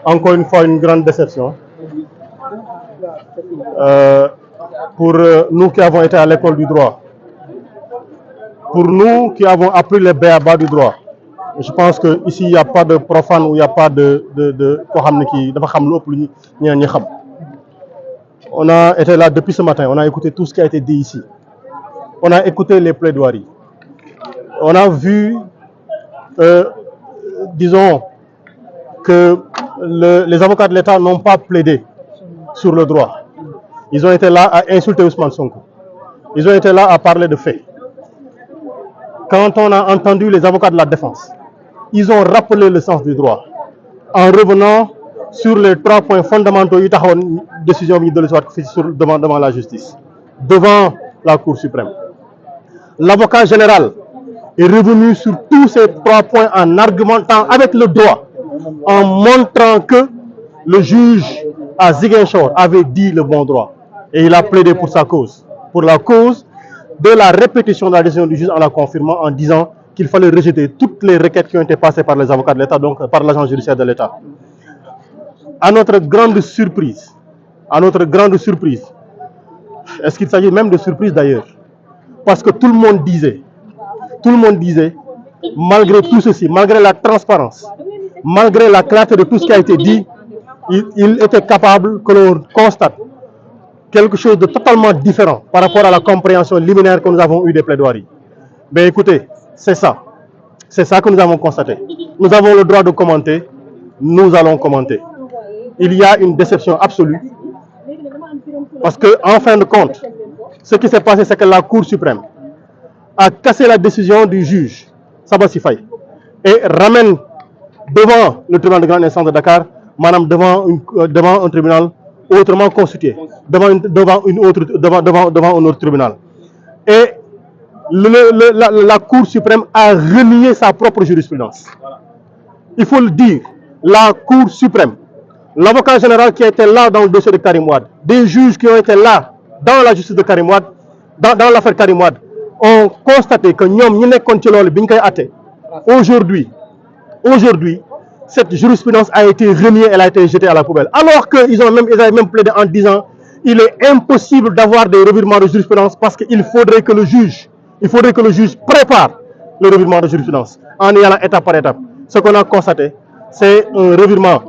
Encore une fois, une grande déception. Pour nous qui avons été à l'école du droit, pour nous qui avons appris les b.a.-ba du droit, je pense qu'ici il n'y a pas de profane ou il n'y a pas de on a été là depuis ce matin, on a écouté tout ce qui a été dit ici. On a écouté les plaidoiries. On a vu, disons, que les avocats de l'État n'ont pas plaidé sur le droit. Ils ont été là à insulter Ousmane Sonko. Ils ont été là à parler de faits. Quand on a entendu les avocats de la défense, ils ont rappelé le sens du droit en revenant sur les 3 points fondamentaux de la décision devant la justice, devant la Cour suprême. L'avocat général est revenu sur tous ces 3 points en argumentant avec le droit, en montrant que le juge à Ziguinchor avait dit le bon droit. Et il a plaidé pour sa cause, pour la cause de la répétition de la décision du juge en la confirmant en disant qu'il fallait rejeter toutes les requêtes qui ont été passées par les avocats de l'État, donc par l'agent judiciaire de l'État. À notre grande surprise, est-ce qu'il s'agit même de surprise d'ailleurs? Parce que tout le monde disait, malgré tout ceci, malgré la transparence, malgré la clarté de tout ce qui a été dit, il était capable que l'on constate quelque chose de totalement différent par rapport à la compréhension liminaire que nous avons eue des plaidoiries. Mais écoutez, c'est ça que nous avons constaté. Nous avons le droit de commenter, nous allons commenter. Il y a une déception absolue, parce que en fin de compte, ce qui s'est passé, c'est que la Cour suprême a cassé la décision du juge Sabassi Faye et ramène devant le tribunal de grande instance de Dakar, madame, devant un tribunal autrement constitué, devant un autre tribunal. Et la Cour suprême a renié sa propre jurisprudence. Il faut le dire, la Cour suprême, l'avocat général qui était là dans le dossier de Karim Wade, des juges qui ont été là dans la justice de Karim Wade, dans l'affaire Karim Wade, ont constaté que aujourd'hui, cette jurisprudence a été reniée, elle a été jetée à la poubelle. Alors qu'ils avaient même plaidé en disant qu'il est impossible d'avoir des revirements de jurisprudence parce qu'il faudrait que le juge prépare le revirement de jurisprudence en y allant étape par étape. Ce qu'on a constaté, c'est un revirement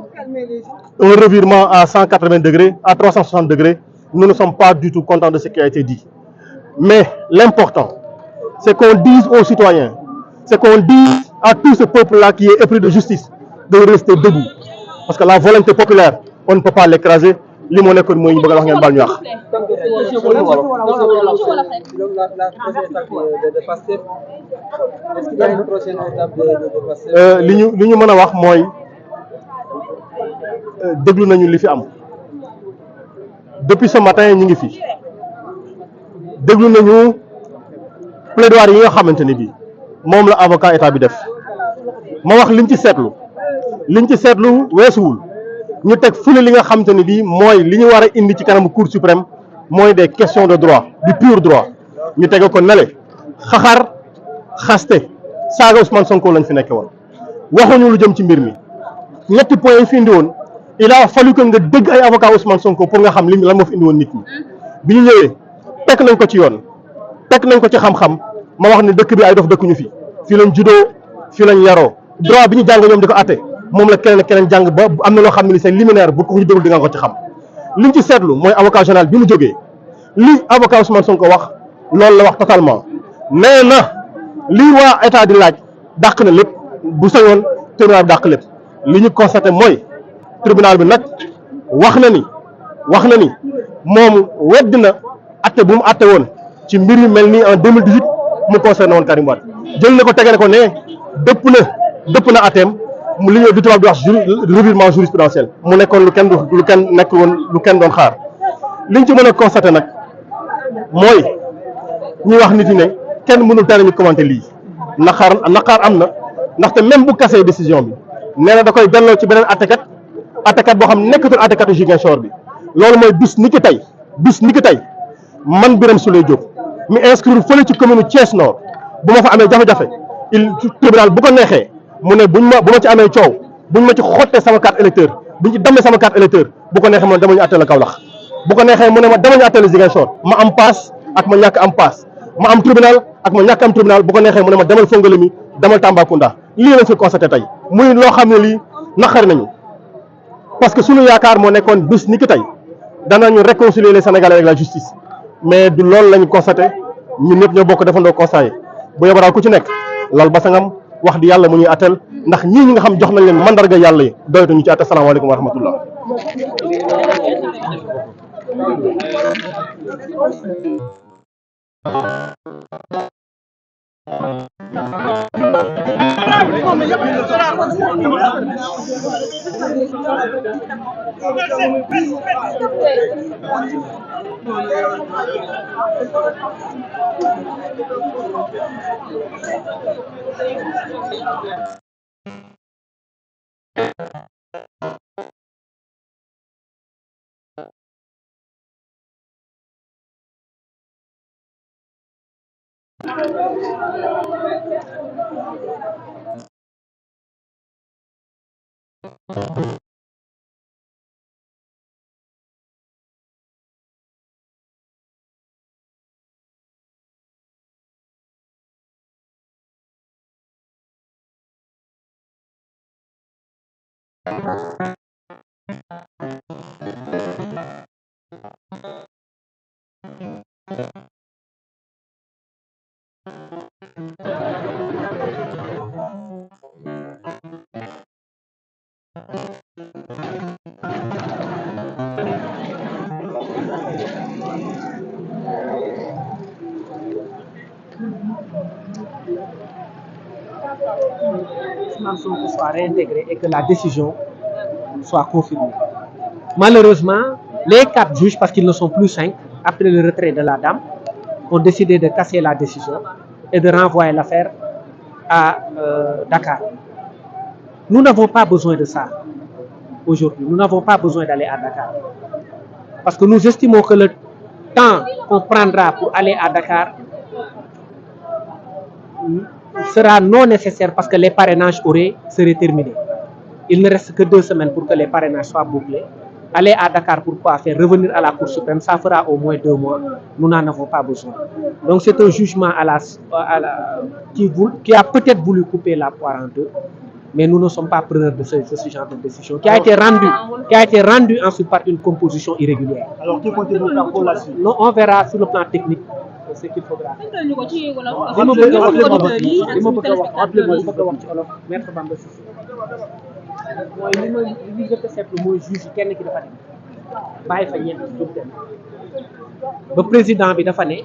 à 180 degrés, à 360 degrés. Nous ne sommes pas du tout contents de ce qui a été dit. Mais l'important, c'est qu'on dise aux citoyens, c'est qu'on dise à tout ce peuple-là qui est épris de justice, de rester debout. Parce que la volonté populaire, on ne peut pas l'écraser. Li mo nekkoon mooy ñu bëgg a wax ngeen baal ñu wax. li ñu mën a wax mooy déglu nañu li fi am depuis ce matin ñu ngi fi déglu nañu plaidoirie yi nga xamante ni bii moom la avocat état bi def ma wax liñ ci seetlu weesuwul ñu teg fule li nga xamante ni bii mooy li ñu war a indi ci kanamu Cour suprême mooy des questions de droit, du pur droit. ñu tege ko nale xaxar xaste saaga Ousmane Sonko lañ fi nekke woon waxuñu lu jëm ci mbir mi ñetti points yi fi indi woon il a fallu que nga dégg ay avocat Ousmane Sonko pour nga xam li lan moo fi indi woon nit ñi bi ñu ñëwee teg nañ ko ci yoon teg nañ ko ci xam-xam ma wax ne dëkk bi ay dof dëkkuñu fi fii lañ juddoo fii lañ yaroo droit bi ñu jàng ñoom di ko atte moom la keneen jàng ba am na loo xam ne c'est liminaire bu ko ñu déglu di nga ko ci xam liñ ci seetlu mooy avocat général bi mu jógee li avocat Ousmane Sonko wax loolu la wax totalement nee na lii waa état di laaj dàq na lépp bu sañoon tribunal bi dàq lépp li ñu constaté mooy tribunal bi nag wax na ni moom wedd na atte bu mu atte woon ci mbir yu mel nii en 2018 mu concerné woon Karim Wade jël na ko tegale ko ne dëpp na atteem mu li ñu di tubaab di wax revirement jurisprudentiel mu nekkoon lu kenn doon xaar liñ ci mën a constaté nag mooy ñuy wax nit ñi ne kenn mënul tere ñu commenter lii naqaar am na ndaxte même bu kasee décision bi nee na da koy delloo ci beneen attekat boo xam nekkatul attekatu Ziguinchor bi loolu mooy bis ni ki tey man Birame Souleye Diop mi inscrire fële ci commune Thiès Nord bu ma fa amee jafe-jafe tribunal bu ko neexee mu ne bu ma ci amee coow buñ ma ci xottee sama carte électeur buñ ci dammee sama carte électeur bu ko neexee mu ne dama ñu àttale Kaolack bu ko neexee mu ne ma dama ñu àttale Ziguinchor ma am paas ak ma ñàkk am paas ma am tribunal ak ma ñàkk am tribunal bu ko neexee mu ne ma demal Fongolimbi demal Tambacounda lii lañ fi constaté tey muy loo xam ne lii naqari nañu parce que suñu yaakaar moo nekkoon bis ni ki tey danañu réconcilier les Sénégalais avec la justice mais du loolu lañu constaté ñun ñëpp ñoo bokk defandoo constat yi bu yebaraal ku ci nekk lal basangam wax di yàlla mu ñuy attel ndax ñii ñi nga xam jox nañ leen mandarga yàlla yi doyatuñu ci atte. Salaamaaleykum wa rahmatullah. Ousmane Sonko soit réintégré et que la décision soit confirmée. Malheureusement, les 4 juges, parce qu'ils ne sont plus 5, après le retrait de la dame, ont décidé de casser la décision et de renvoyer l'affaire à Dakar. Nous n'avons pas besoin de ça aujourd'hui. Nous n'avons pas besoin d'aller à Dakar. Parce que nous estimons que le temps qu'on prendra pour aller à Dakar sera non nécessaire parce que les parrainages seraient terminés. Il ne reste que 2 semaines pour que les parrainages soient bouclés. Aller à Dakar pour quoi faire revenir à la Cour suprême, ça fera au moins 2 mois. Nous n'en avons pas besoin. Donc c'est un jugement qui a peut-être voulu couper la poire en 2, mais nous ne sommes pas preneurs de ce genre de décision qui a été rendu ensuite par une composition irrégulière. Alors, que comptez-vous faire pour la suite? Non, on verra sur le plan technique ce qu'il faudra. Maître Bamba Cissé mooy li jëkk a seetlu mooy juge yi kenn ki dafa dem bàyyi fa ñeent jóg dem ba président bi dafa ne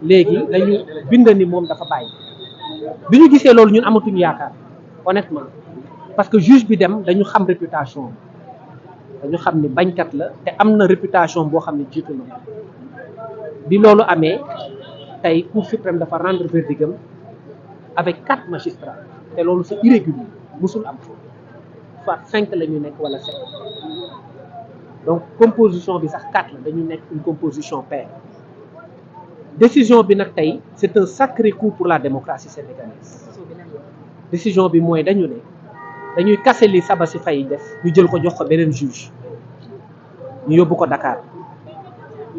léegi dañu bind ni moom dafa bàyyi bi ñu gisee loolu ñun amatuñu yaakaar honnêtement parce que juge bi dem dañu xam réputation dañu xam ni bañkat la te am na réputation boo xam ne jiitu na bi loolu amee tey Cour suprême dafa rendre verdigam avec 4 magistrats te loolu c'est irrégulier musul am soit 5 la ñu nekk wala 7 donc composition bi sax 4 la dañu nekk une composition paire décision bi nag tey c'est un sacré coup pour la démocratie sénégalaise décision bi mooy dañu ne dañuy casser li Sabassy Faye def ñu jël ko jox ko beneen juge ñu yóbbu ko Dakar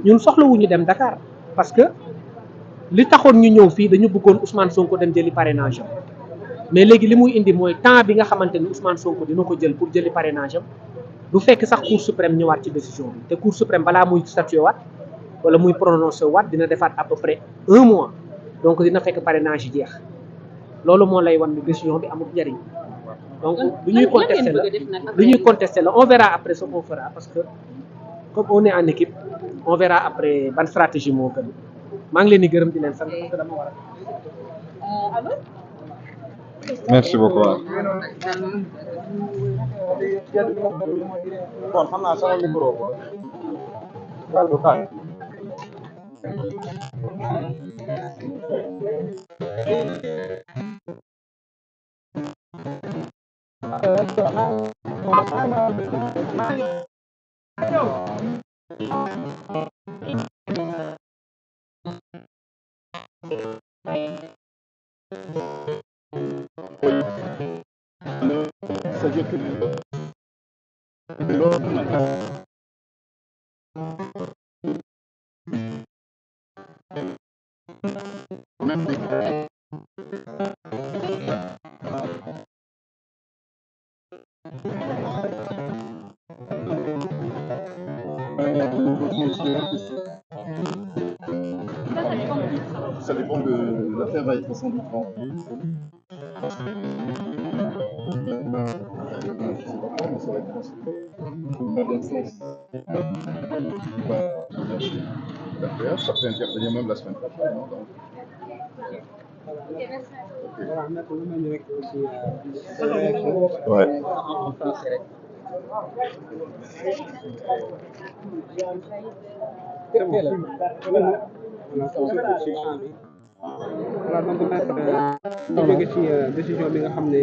ñun soxlawuñu dem Dakar parce que li taxoon ñu ñëw fii dañu bëggoon Ousmane Sonko dem jëli parrainage am mais léegi li muy indi mooy temps bi nga xamante ni Ousmane Sonko dina ko jël pour jëli parrainage am du fekk sax Cour suprême ñëwaat ci décision bi te Cour suprême balaa muy statuer waat wala muy prononcer waat dina defaat à peu près 1 mois donc dina fekk parrainage yi jeex loolu moo lay wan ni décision bi amul njariñ donc lu ñuy contester la on verra après ce qu'on fera parce que comme on est en équipe on verra après ban stratégie moo gën maa ngi leen di gërëm di leen sant parce que dama war a merci beaucoup. Bon, xam naa sama micro. C'est-à-dire que même des ça dépend de l'affaire va être sans doute en ça va être l'affaire, ça peut intervenir même la semaine prochaine. Non, donc. Ouais. décision bi nga xam ne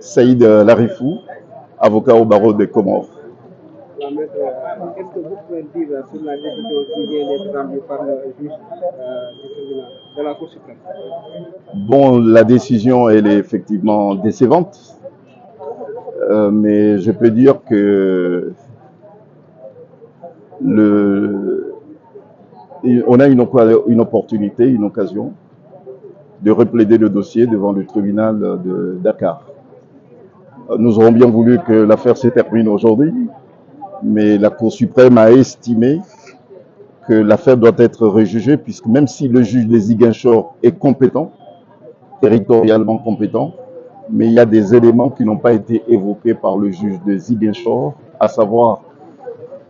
Saïd Larifou, avocat au barreau des Comores. Est-ce que vous pouvez dire sur la décision qui vient d'être rendue par le juge du tribunal de la Cour suprême? Bon, la décision, elle est effectivement décevante, mais je peux dire que on a une opportunité, une occasion de replaider le dossier devant le tribunal de Dakar. Nous aurons bien voulu que l'affaire se termine aujourd'hui, mais la Cour suprême a estimé que l'affaire doit être rejugée, puisque même si le juge des Ziguinchor est compétent, territorialement compétent, mais il y a des éléments qui n'ont pas été évoqués par le juge de Ziguinchor, à savoir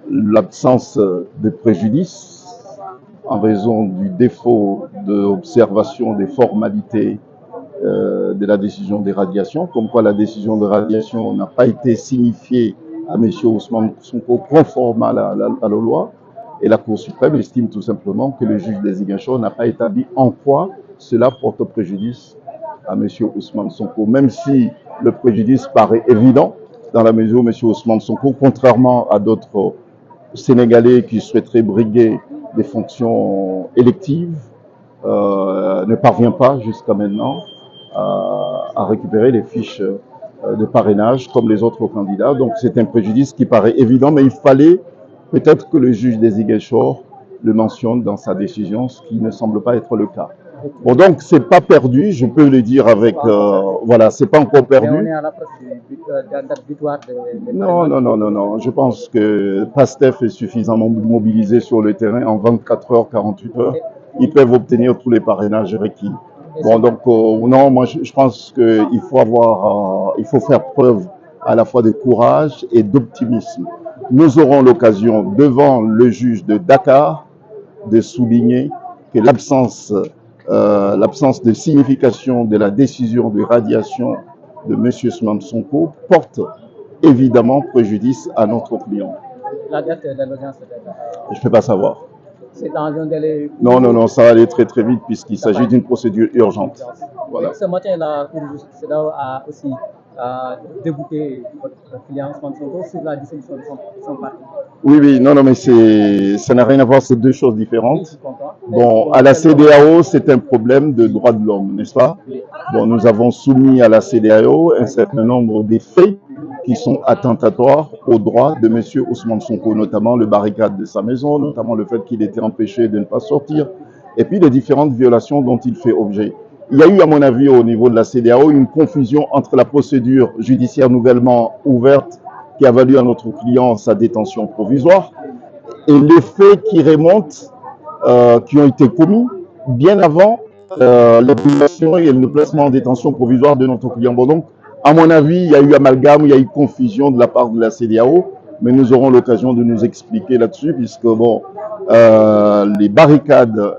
l'absence de préjudice en raison du défaut d'observation des formalités de la décision des radiations, comme quoi la décision de radiation n'a pas été signifiée à M. Ousmane Sonko conforme à la loi, et la Cour suprême estime tout simplement que le juge des Ziguinchor n'a pas établi en quoi cela porte préjudice à M. Ousmane Sonko, même si le préjudice paraît évident, dans la mesure où M. Ousmane Sonko, contrairement à d'autres Sénégalais qui souhaiteraient briguer des fonctions électives, ne parvient pas jusqu'à maintenant à récupérer les fiches de parrainage comme les autres candidats. Donc c'est un préjudice qui paraît évident, mais il fallait peut-être que le juge des Ziguinchor le mentionne dans sa décision, ce qui ne semble pas être le cas. Bon, donc c'est pas perdu, je peux le dire avec voilà, c'est pas encore perdu. Mais on est à l'approche de la date butoir de Non. Je pense que PASTEF est suffisamment mobilisé sur le terrain en 24 heures, 48 heures. Ils peuvent obtenir tous les parrainages requis. Bon, donc non, moi je pense qu'il faut il faut faire preuve à la fois de courage et d'optimisme. Nous aurons l'occasion devant le juge de Dakar de souligner que l'absence de signification de la décision de radiation de M. Ousmane Sonko porte évidemment préjudice à notre client. La date de l'audience de Dakar. Je ne peux pas savoir. C'est dans un délai... Non, ça va aller très très vite puisqu'il s'agit d'une procédure urgente. Voilà. Ce matin, la Cour de justice a aussi débouté votre client Ousmane Sonko sur la dissolution de son parti. Oui, non, mais ça n'a rien à voir, c'est deux choses différentes. Bon, à la CEDEAO, c'est un problème de droits de l'homme, n'est-ce pas? Bon, nous avons soumis à la CEDEAO un certain nombre de faits qui sont attentatoires aux droits de M. Ousmane Sonko, notamment le barricade de sa maison, notamment le fait qu'il était empêché de ne pas sortir, et puis les différentes violations dont il fait objet. Il y a eu, à mon avis, au niveau de la CEDEAO, une confusion entre la procédure judiciaire nouvellement ouverte qui a valu à notre client sa détention provisoire et les faits qui remontent, qui ont été commis bien avant la violation et le placement en détention provisoire de notre client. Bon, donc, à mon avis, il y a eu amalgame, il y a eu confusion de la part de la CEDEAO, mais nous aurons l'occasion de nous expliquer là-dessus, puisque bon, les barricades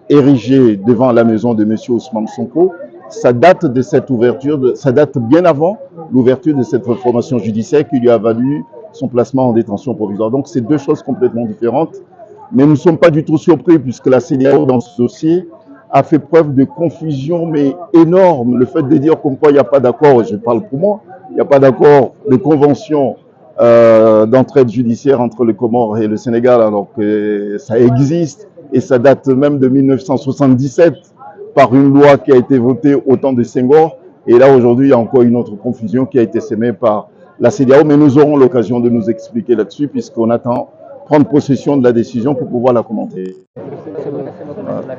érigées devant la maison de M. Ousmane Sonko, ça date de cette ouverture, ça date bien avant l'ouverture de cette information judiciaire qui lui a valu son placement en détention provisoire. Donc, c'est deux choses complètement différentes, mais nous ne sommes pas du tout surpris puisque la CEDEAO, dans ce dossier, a fait preuve de confusion, mais énorme. Le fait de dire comme quoi il n'y a pas d'accord, je parle pour moi, il n'y a pas d'accord de convention d'entraide judiciaire entre les Comores et le Sénégal, alors que ça existe et ça date même de 1977. par une loi qui a été votée au temps de Senghor. Et là, aujourd'hui, il y a encore une autre confusion qui a été sémée par la CEDEAO. Mais nous aurons l'occasion de nous expliquer là-dessus, puisqu'on attend prendre possession de la décision pour pouvoir la commenter. Voilà.